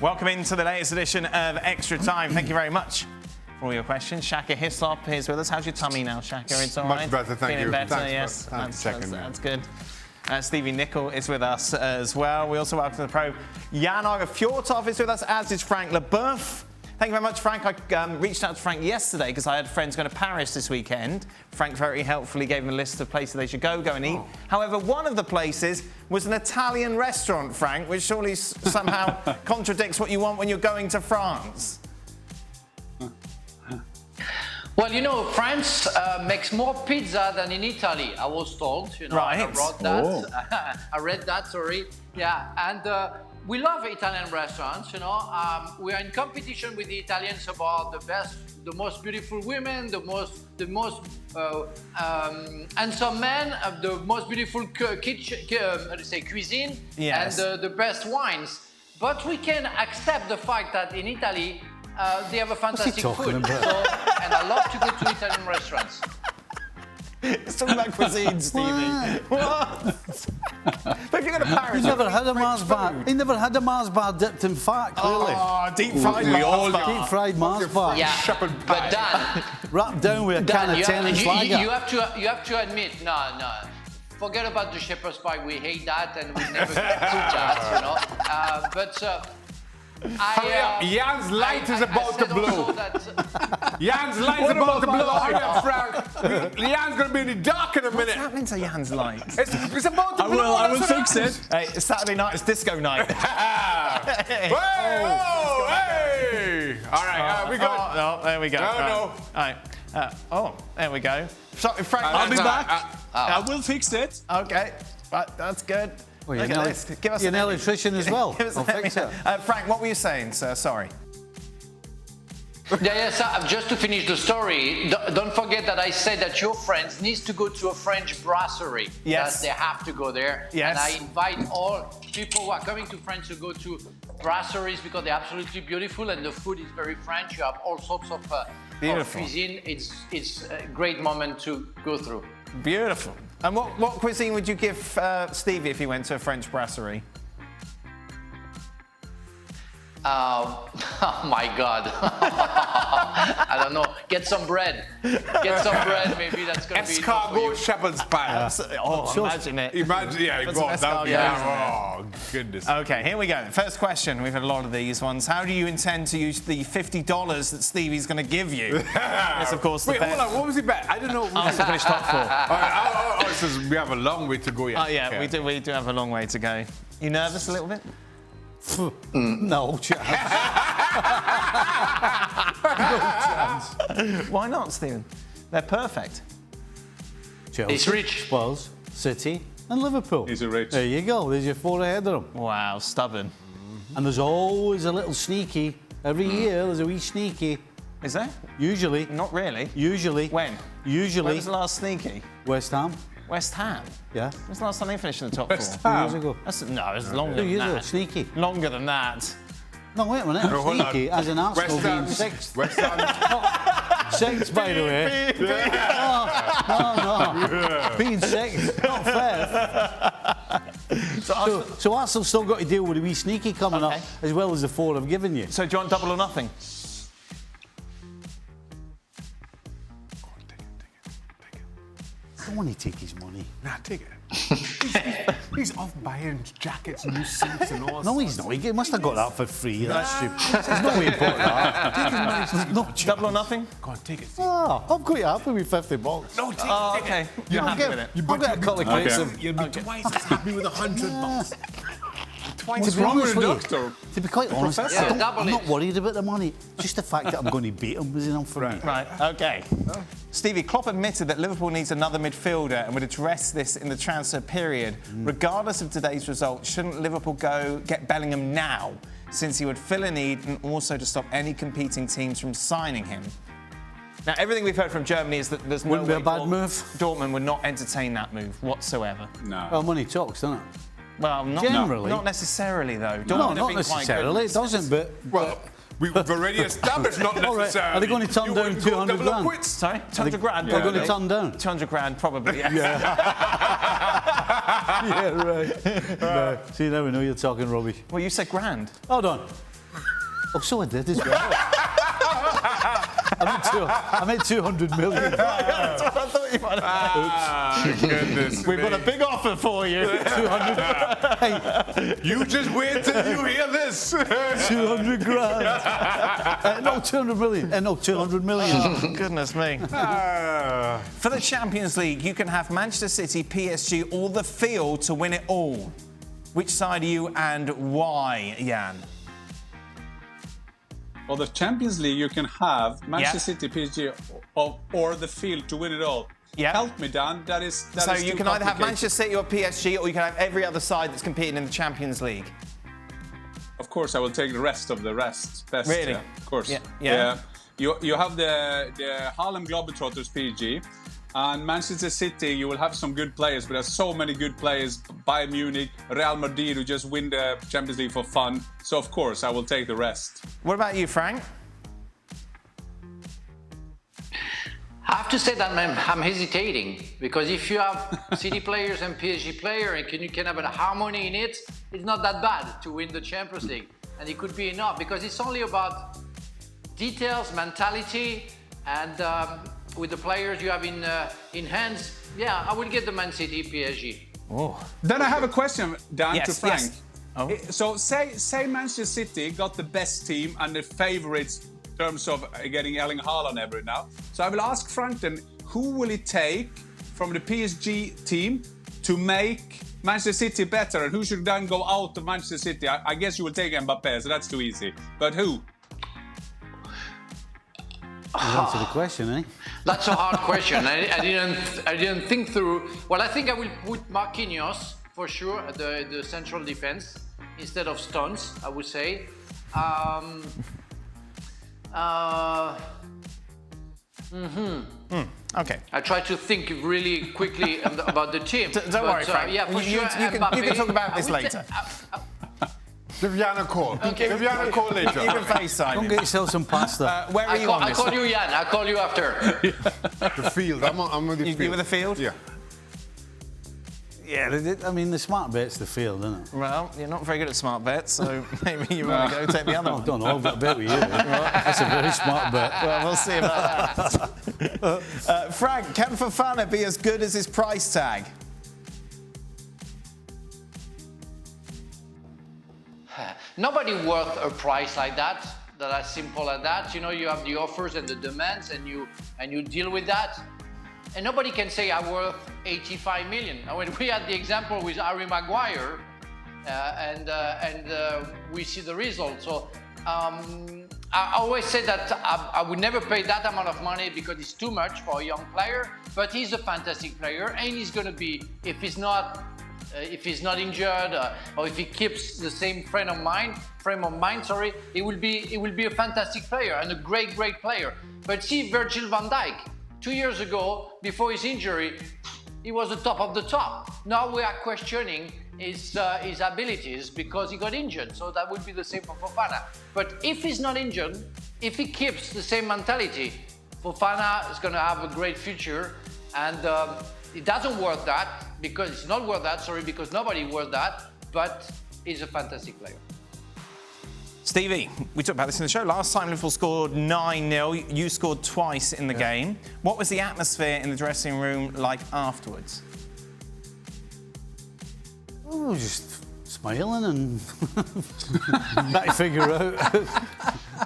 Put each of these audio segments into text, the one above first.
Welcome into the latest edition of Extra Time. Thank you very much for all your questions. Shaka Hislop is with us. How's your tummy now, Shaka? It's all right? Much better, thank you. Feeling better, Thanks, yes. That's good. Stevie Nicol is with us as well. We also welcome the pro Jan Arge Fjortov is with us, as is Frank Leboeuf. Thank you very much, Frank. I reached out to Frank yesterday because I had friends going to Paris this weekend. Frank very helpfully gave them a list of places they should go and eat. However, one of the places was an Italian restaurant, Frank, which surely somehow contradicts what you want when you're going to France. Well, you know, France makes more pizza than in Italy, I was told. You know, right. I wrote that. I read that, sorry. Yeah, and we love Italian restaurants, you know. We are in competition with the Italians about the most beautiful women, the most handsome men, the most beautiful cuisine, yes. and the best wines. But we can accept the fact that in Italy, they have a fantastic food. And I love to go to Italian restaurants. It's talking about cuisine, Stevie. What? But if you go to Paris, he never had a Mars bar. He never had a Mars bar dipped in fat, clearly. Oh, deep fried Mars bar. Yeah, but Dan, wrapped down with a can of tennis lager. You have to admit, no. Forget about the shepherd's pie. We hate that, and we never cook that, you know. But. Jan's light is about to blow. Jan's light is about to blow. Hurry up, Frank. Jan's going to be in the dark in a minute. What's happening to Jan's light? It's about to blow. I will fix it. Hey, it's Saturday night. It's disco night. Hey! All right, we got. Oh, there we go. No. All right. There we go. Sorry, Frank. I'll be back. I will fix it. Okay, that's good. Well, you're an electrician as well. I'll fix it. Frank, what were you saying, sir? Sorry. Yes, just to finish the story, don't forget that I said that your friends need to go to a French brasserie. Yes. That they have to go there. Yes. And I invite all people who are coming to France to go to brasseries because they're absolutely beautiful and the food is very French. You have all sorts of cuisine. It's a great moment to go through. Beautiful. And what cuisine would you give Stevie if he went to a French brasserie? Oh my God. I don't know. Get some bread. Maybe that's going to be escargot shepherd's pie. Imagine it. Oh, goodness. Okay, here we go. First question. We've had a lot of these ones. How do you intend to use the $50 that Stevie's going to give you? Yes, of course. Wait, hold on. What was he bet? I don't know. To finish top four. It says we have a long way to go yet. Yeah, we do have a long way to go. You nervous a little bit? No chance. No chance. Why not, Stephen? They're perfect. Chelsea, He's rich. Spurs, City, and Liverpool. He's rich. There you go. There's your four ahead of them. Wow, stubborn. And there's always a little sneaky. Every year there's a wee sneaky. Is there? Usually. Not really. Usually. When? Usually. When was the last sneaky? West Ham. West Ham? Yeah. When's the last time they finished in the top West four? Ham. 2 years ago. No, it's longer 2 than years ago. that. Sneaky. Longer than that. No, wait a minute. No, hold Sneaky, on. as in Arsenal West being Ham. sixth. West Ham. Sixth, by the way. No. Being sixth, not fair. So Arsenal's still got to deal with a wee sneaky coming up, as well as the four I've given you. So do you want double or nothing? I don't want to take his money. Nah, take it. He's off buying jackets, new suits and all. No, he's not. He must have got that for free. That's stupid. There's no way he bought that. Take his money. No, double or nothing? Go on, take it. Oh, I'm quite happy with $50. No, take it. Okay. You're happy with it? I'll get a couple of crates of... You'll be twice as happy with $100. What's wrong with the doctor? To be quite honest, Yeah, I'm not worried about the money. Just the fact that I'm going to beat him is enough for me. Right, okay. Stevie, Klopp admitted that Liverpool needs another midfielder and would address this in the transfer period. Regardless of today's result, shouldn't Liverpool go get Bellingham now, since he would fill a need and also to stop any competing teams from signing him? Now, everything we've heard from Germany is that there's no Wouldn't be way a bad move. Dortmund would not entertain that move whatsoever. No. Well, money talks, doesn't it? Well, Generally. Not necessarily, though. No, Dortmund have not been quite necessarily. good. It doesn't, but... Well, we've already established not All right. necessarily. Are they going to turn down 200 grand? Quits. Sorry? 200 grand? They're going probably. to turn down? 200 grand, probably, yes. Yeah, right. No. See, now we know you're talking rubbish. Well, you said grand. Hold on. Oh, so I did as well. I meant 200 million. That's what I thought you might have. Goodness We've got a me. big offer for you. 200. Hey, You just wait till you hear this. 200 grand. No, 200 million. No, 200 million. Oh, goodness me. For the Champions League, you can have Manchester City, PSG, or the field to win it all. Which side are you and why, Jan? For the Champions League, you can have Manchester City, PSG, or the field to win it all. Yeah. Help me, Dan. That is So is you too can either have complicated. Manchester City or PSG, or you can have every other side that's competing in the Champions League. Of course, I will take the rest of the rest. Best, Really? yeah, of course. Yeah. You have the Harlem Globetrotters, PSG, and Manchester City. You will have some good players, but there's so many good players. Bayern Munich, Real Madrid, who just win the Champions League for fun. So of course, I will take the rest. What about you, Frank? I have to say that I'm hesitating, because if you have City players and PSG players and you can have a harmony in it, it's not that bad to win the Champions League. And it could be enough, because it's only about details, mentality, and with the players you have in hands, yeah, I will get the Man City, PSG. Oh. Then I have a question, Dan, Yes, to Frank. yes. Oh. So say Manchester City got the best team and the favourites in terms of getting Erling Haaland every now. So I will ask Frank then, who will it take from the PSG team to make Manchester City better, and who should then go out of Manchester City? I guess you will take Mbappé, so that's too easy. But who? Answer the question, eh? That's a hard question. I didn't think through. Well, I think I will put Marquinhos for sure at the central defense instead of Stones, I would say. Okay. I try to think really quickly about the team. Don't worry, Frank. Yeah, for you sure. can talk about this later. Give Jan a call. Give Jan a call later. You can FaceTime Go him. get yourself some pasta. Where are you on I this? call you Jan. I call you after. The field. I'm on the field. You with the field? Yeah. Yeah, I mean, the smart bet's the field, isn't it? Well, you're not very good at smart bets, so maybe you want to go take the other I one. don't know, I've got a bet with you. That's a very smart bet. Well, we'll see about that. Frank, can Fofana be as good as his price tag? Nobody worth a price like that as simple as that. You know, you have the offers and the demands, and you deal with that. And nobody can say I'm worth 85 million. I mean, we had the example with Harry Maguire, and we see the result. So I always say that I would never pay that amount of money because it's too much for a young player. But he's a fantastic player, and he's going to be, if he's not injured, or if he keeps the same frame of mind, he will be a fantastic player and a great player. But see Virgil van Dijk. 2 years ago, before his injury, he was the top of the top. Now we are questioning his abilities because he got injured. So that would be the same for Fofana. But if he's not injured, if he keeps the same mentality, Fofana is going to have a great future. And it doesn't worth that, because it's not worth that, because nobody worth that, but he's a fantastic player. Stevie, we talked about this in the show. Last time Liverpool scored 9-0. You scored twice in the game. What was the atmosphere in the dressing room like afterwards? Oh, just smiling and trying to figure out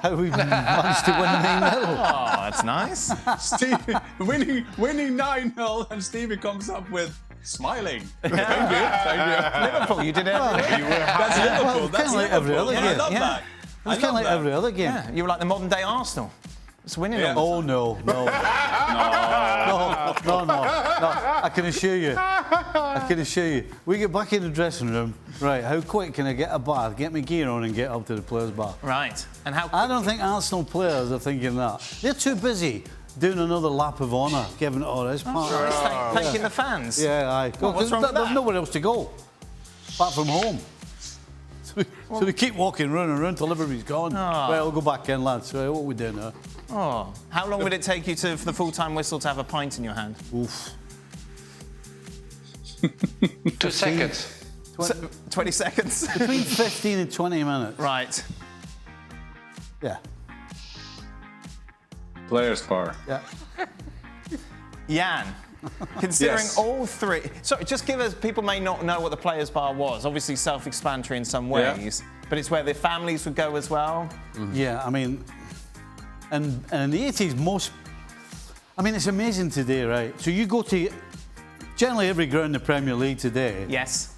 how we managed to win 9-0. Oh, that's nice. Stevie, winning 9-0, and Stevie comes up with smiling. Thank you. Liverpool, you did everything. That's Liverpool. Well, That's kinda like every Liverpool. other Yeah, I game. love Yeah. that. It was kind of like every other game. Yeah, you were like the modern day Arsenal. It's winning Yeah. all. Oh, no. I can assure you. We get back in the dressing room, right, how quick can I get a bath, get my gear on and get up to the players' bar? Right. And how I don't think Arsenal players are thinking that. They're too busy doing another lap of honour, giving it all his part. thanking the fans? Yeah, aye. What's wrong with There's that? nowhere else to go, apart from home. So they keep walking around till everybody's gone. Oh. Well, we'll go back in, lads. Right, what are we doing now? Oh. How long would it take you for the full-time whistle to have a pint in your hand? Oof. 2 seconds. 20 seconds? Between 15 and 20 minutes. Right. Yeah. Players bar. Yeah. Jan, considering Yes. all three... Sorry, just give us... People may not know what the Players Bar was. Obviously self-explanatory in some ways, but it's where the families would go as well. Yeah, I mean, and in the 80s, most... I mean, it's amazing today, right? So you go to generally every ground in the Premier League today. Yes.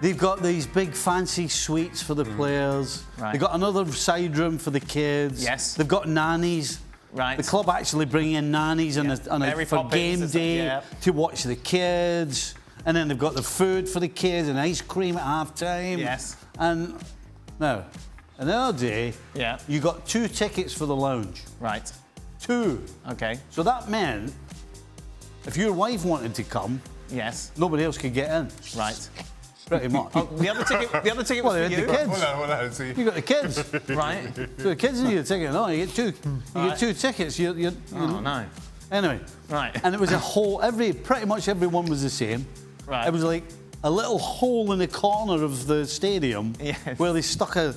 They've got these big fancy suites for the players. Right. They've got another side room for the kids. Yes. They've got nannies. Right. The club actually bring in nannies Mary for Poppins game is- day yeah. to watch the kids. And then they've got the food for the kids and ice cream at half time. Yes. And now, another day, Yeah. you got 2 tickets for the lounge. Right. 2. Okay. So that meant if your wife wanted to come, Yes. nobody else could get in. Right. Pretty much. Oh, the other ticket Well, was they for had you. the kids. Hold on, see. You got the kids. Right. So the kids need a ticket. No, you get 2. You get 2 tickets. You Oh, no. Anyway. Right. And it was a whole. Pretty much everyone was the same. Right. It was like a little hole in the corner of the stadium Yes. where they stuck a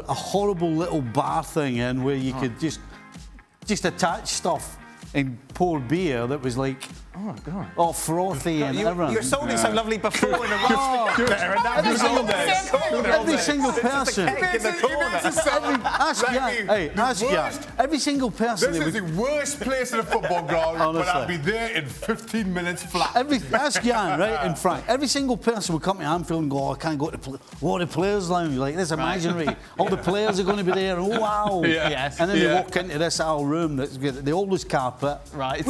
horrible little bar thing in where you could just attach stuff and pour beer that was like Oh, God. all frothy and everything. You were sounding so lovely before in a rush to get there, and now Every you're single- all there. every single person. Cake in the corner. Ask Jan. Hey, ask Jan. Every single person. This that is would- the worst place in a football ground, but Honestly. I'll be there in 15 minutes flat. Ask Jan, right, and Frank. Every single person would come to Anfield and go, oh, I can't go to the players' lounge. Like, this imaginary. All the players are going to be there. Oh, wow. Yeah. Yes. And then they Yeah. walk into this old room that's got the oldest carpet. Right.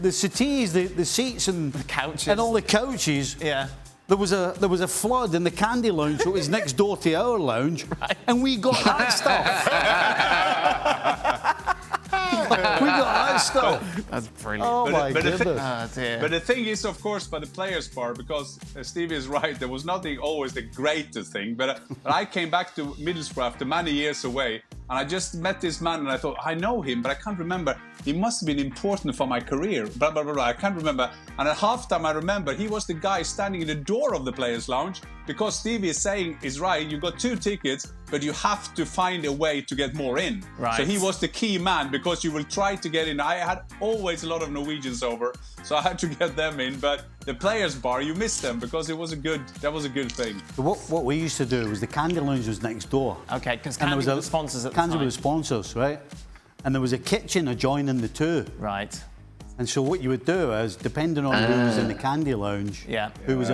The settees, the seats and the couches. and all the couches. Yeah. There was a flood in the candy lounge, so it was next door to our lounge, and we got that stuff. We got that stuff. That's brilliant. Oh my but the goodness. Oh, dear. But the thing is, of course, by the players' bar, because Stevie is right, there was nothing always the greatest thing. But I came back to Middlesbrough after many years away, and I just met this man, and I thought, I know him, but I can't remember. He must have been important for my career. Blah, blah, blah, blah. I can't remember. And at halftime, I remember he was the guy standing in the door of the players' lounge, because Stevie is saying is right. You got 2 tickets, but you have to find a way to get more in. Right. So he was the key man, because you will try to get in. I had always a lot of Norwegians over, so I had to get them in. But the players' bar, you missed them because that was a good thing. So what we used to do was the candy lounge was next door. Okay, because And there Candy was were the sponsors at the Candy time. were the sponsors, right? And there was a kitchen adjoining the 2. Right. And so what you would do is, depending on who was in the candy lounge, Yeah. who was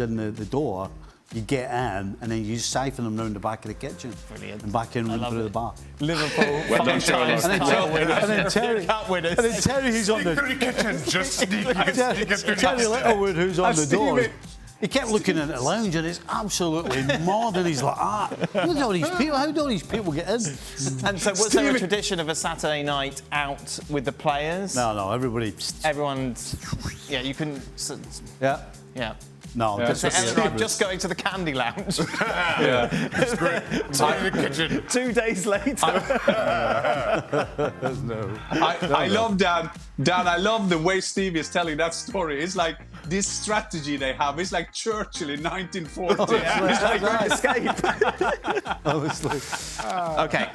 in the door, you get in, and then you just siphon them round the back of the kitchen. Brilliant. And back in I through love the it. bar. Liverpool, Well done, 5 Sherlock. times And then title Terry, winners. and then Terry, Cup winners. and then Terry, who's on Through the the kitchen, just sneak. You can Terry, sneak it through Terry the Littlewood, who's on the door. Stevie. He kept looking at the lounge, and it's absolutely mad. And he's like, look at all these people. How do all these people get in? And so was there a tradition of a Saturday night out with the players? No, everybody. Everyone's... Yeah, you can... Yeah. Yeah. No, Yeah, that's So what Ellen and I just going to the candy lounge. Yeah. It's great. It's in the kitchen. 2 days later. I love Dan. Dan, I love the way Stevie is telling that story. It's like this strategy they have. It's like Churchill in 1940. It's like escape. obviously. Okay.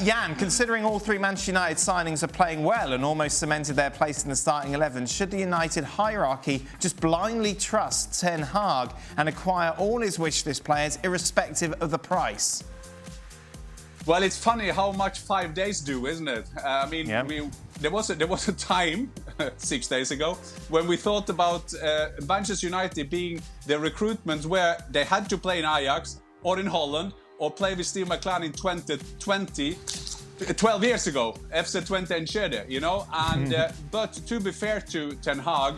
Jan, considering all 3 Manchester United signings are playing well and almost cemented their place in the starting 11, should the United hierarchy just blindly trust Ten Hag and acquire all his wish list players irrespective of the price? Well, it's funny how much 5 days do, isn't it? I mean, Yeah. there was a time 6 days ago when we thought about Manchester United being the recruitment where they had to play in Ajax or in Holland or play with Steve McClaren in 2020, 12 years ago, FC 20 Enschede, you know? And but to be fair to Ten Hag,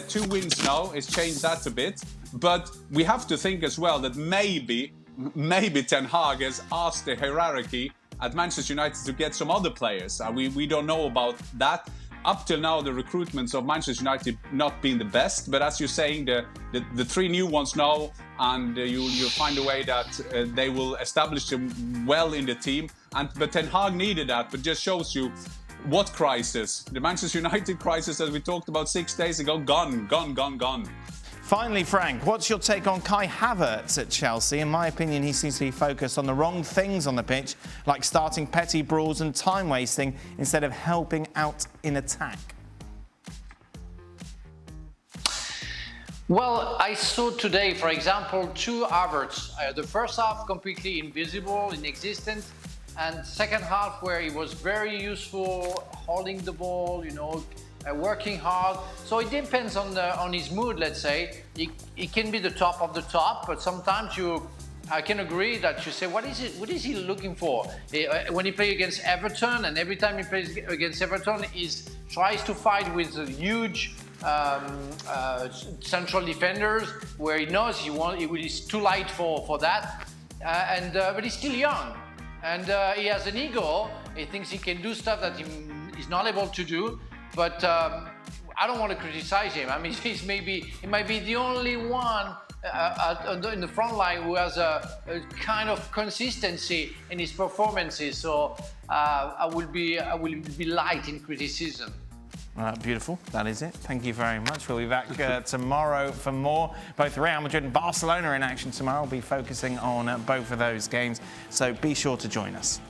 2 wins now has changed that a bit. But we have to think as well that maybe Ten Hag has asked the hierarchy at Manchester United to get some other players. We don't know about that. Up till now, the recruitments of Manchester United not been the best. But as you're saying, the 3 new ones now, and you'll find a way that they will establish them well in the team. But Ten Hag needed that, but just shows you what crisis. The Manchester United crisis, as we talked about 6 days ago, gone. Finally, Frank, what's your take on Kai Havertz at Chelsea? In my opinion, he seems to be focused on the wrong things on the pitch, like starting petty brawls and time wasting instead of helping out in attack. Well, I saw today, for example, 2 Havertz. The first half completely invisible, inexistent, and second half where he was very useful, holding the ball, working hard. So it depends on his mood, let's say. He can be the top of the top, but sometimes I can agree that you say, what is he looking for? When he plays against Everton, and every time he plays against Everton, he tries to fight with a huge central defenders, where he knows he's too light for that, but he's still young, and he has an ego. He thinks he can do stuff that he's not able to do. But I don't want to criticize him. I mean, he might be the only one in the front line who has a kind of consistency in his performances. So I will be light in criticism. Beautiful. That is it. Thank you very much. We'll be back tomorrow for more. Both Real Madrid and Barcelona in action tomorrow. We'll be focusing on both of those games. So be sure to join us.